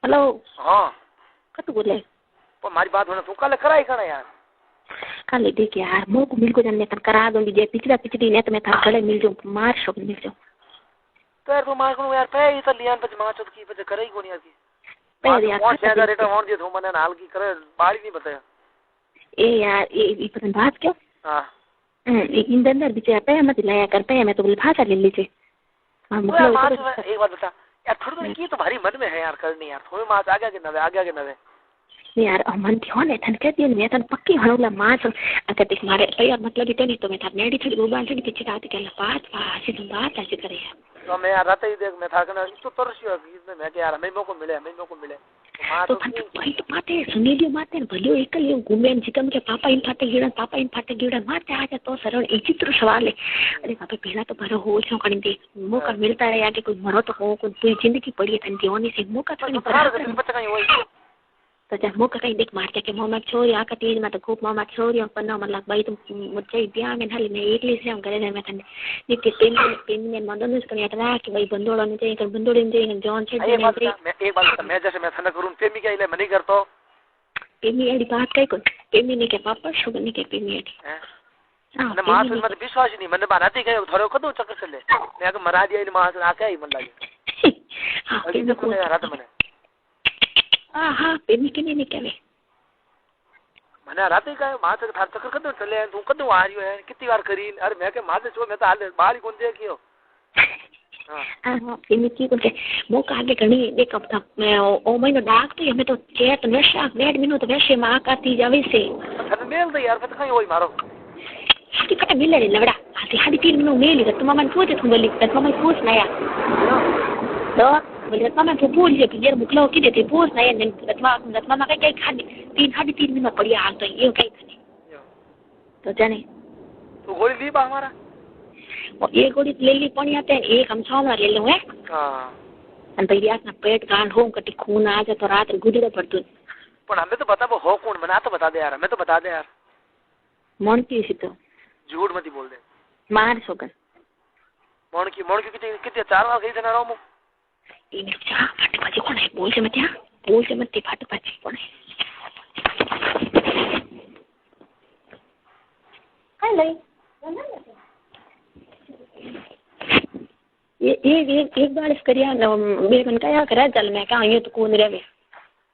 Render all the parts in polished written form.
hello हाँ कत बोले पर मारी बात होना तू कल कराई करा यार कल देख यार मुंह को मिल को जाने कर करा दूंगी जे पिछला पिछली ने तो मैं थार गले मिल जाऊं मार शोक मिल जाऊं तो यार तू मार को यार पे ही तो लियान पे मार चोट की पे करे ही कोनी यार की पे यार 5000 रेट होन दियो तो मने हाल की करे बाड़ी नहीं बताया ए यार ये पता बात क्यों हां इन अंदर बीचे पे मत लाया कर पे मैं तो बोल भाषा ले लीजिए हां मतलब एक बात बता यार थोड़ी की तो भारी मन में है यार करनी यार थोड़ी मास आगे के नवे यार मन थियो ने थन कहती है मैं तन पक्की हणोला मास अगर देख मारे यार मतलब इतनी तो मैं था नेडी थी गोबान थी पीछे रात के बात ऐसी तो बात ऐसे करे यार तो मैं यार रात ही देख मैं था कना तो तरसियो इसमें मैं के यार मैं मौको मिले तो भाई तो माते सुनीलियो माते भलियो एकल घूमे जिकम के पापा इन फाटे गिड़ा माते आजा तो सरल ई चित्र सवाल है अरे पापा पहला तो भरो हो छो कणी दे मौका मिलता रहे आगे कोई मरो तो हो कोई पूरी जिंदगी पड़ी है तन होनी से मौका तो नहीं तो जब मौका कहीं देख मार के मोहम्मद छोरी आका तीज में तो खूब मोहम्मद छोरी और पन्ना मतलब भाई तुम मुझे दिया में ढाली मैं एकली से हम करे मैं थने नित्य पेन में मदन उस कने अतरा कि भाई बंदोड़ा ने चाहिए कर बंदोड़े ने चाहिए जॉन छे मैं एक बात मैं जैसे मैं थने करूं पेमी के लिए मनी करतो पेमी एडी बात कई को पेमी ने के पापा शुगर ने के पेमी एडी हां ने मास में विश्वास नहीं मने बनाती गयो थोड़ो कदो चक्कर चले मैं के मरा दिया इन मास आके ही मन लागे हां अभी तो को रात मने हाँ पेमी के नहीं करे मने रात ही का मास थार चक्कर कदो चले तू कदो आ रियो है कितनी बार करी अरे मैं के मास छो मैं तो हाल बाहर ही कोन देखियो हां पेमी की को मो का आगे घणी देख अब तक मैं ओ महीनो डाक तो हमें तो चेत नशा डेढ़ महीनो तो वैसे मां का ती जावे से थाने मेल दे यार पता कहीं होई मारो हाथी कटा मिले रे लवड़ा हाथी 3 महीनो मेली तो मामा पूछे तुम बोली तो मामा पूछ ना यार तो बोले मामा तो बोल ये फिर मुखलो की देते पूछ ना यार मामा कई खाली 3 महीनो पड़िया हाल तो ये कई खाली तो जाने तो गोली ली बा हमारा और एक गोली ले ली पड़ी आते हैं एक हम 6 ले लूं है हां अन भैया ना पेट गांड हो कटी खून आ जाए तो रात गुजरे पड़तू पर हमें तो बता वो हो कौन बना तो बता दे यार हमें तो बता दे यार मन की सी तो झूठ मत बोल दे मार सोगन मन की कितने 4 बार गई थे ना रोमो इन चा फट पाजी कोण है बोल से मत फट पाजी कोण है काय लई ये एक बार करिया बे मन का करा चल मैं का ये तो कौन रेवे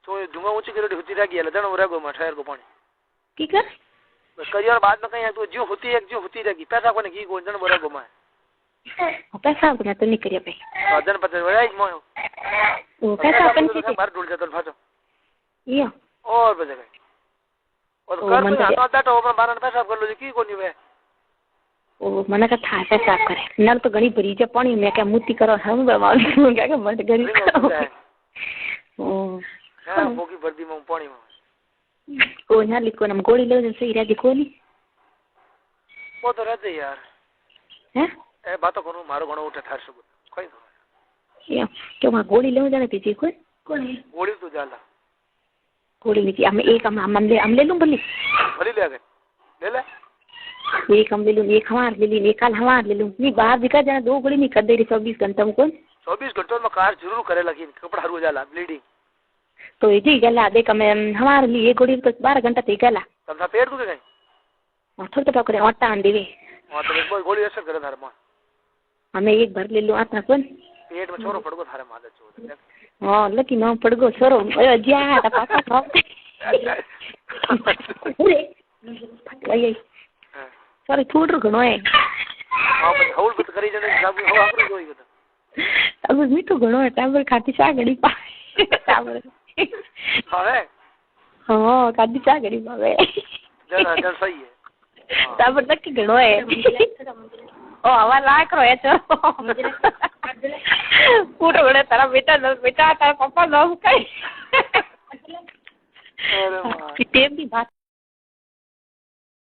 तो दुंगा ऊंची करो होती रह गई लदन उरे गो मठायर को पानी की कर करियर बाद में कहीं तो जो होती रहेगी पैसा कोने की गोजन बोरे गो मैं पैसा बना तो नहीं करिया भाई वजन पता वराई मो वो पैसा अपन की बाहर ढूंढ जाता फाटो ये और बजे और कर में आता तो अपन बारन पैसा कर लो की कोनी वे ओ मना का था पैसा करे नल तो घणी भरी जे पानी में क्या मुती करो हम बवाल क्या के मत घणी ओ हां बोगी भरदी में पानी में को ना लिखो ना गोली ले से इरा दिखो नी वो तो रहते यार हैं ए बात करू मारो घणो उठे थार सब कोई तो या क्यों वहां गोली ले जाने पीछे कौन है गोली तो जाला गोली लीजिए हम एक हम ले लूं भली ले गए ले एक हम ले लूं एक हमार ले ली एक कल हमार ले लूं नहीं बाहर दिखा जाना 2 गोली नहीं कर दे रही 24 घंटा में कौन 24 घंटों में कार जरूर करे लगी कपड़ा हरु जाला ब्लीडिंग तो ये जी गला देख मैं हमारे लिए एक गोली तो 12 घंटा थी गला तब था पेट दुखे गई थोड़ा तो करे आटा आंदी वे हां तो एक गोली असर करे थारे मां हमें एक भर ले लूं आटा कौन पेट में छोरो पड़गो थारे मां चो हां लकी ना पड़गो छोरो ज्या ता पापा खाओ अरे फट गई सॉरी थोड़ा घणो है हां बस हौल बत करी जने सब हो आकरो जोई गता अब मीठो घणो है टाबर खाती सा घड़ी पा टाबर हां हां खाती सा घड़ी पावे जन सही है टाबर तक घणो है ओ हवा लाख रो है तो पूरा बड़े तारा बेटा तारा पापा लोग कई अरे मां की टेम की बात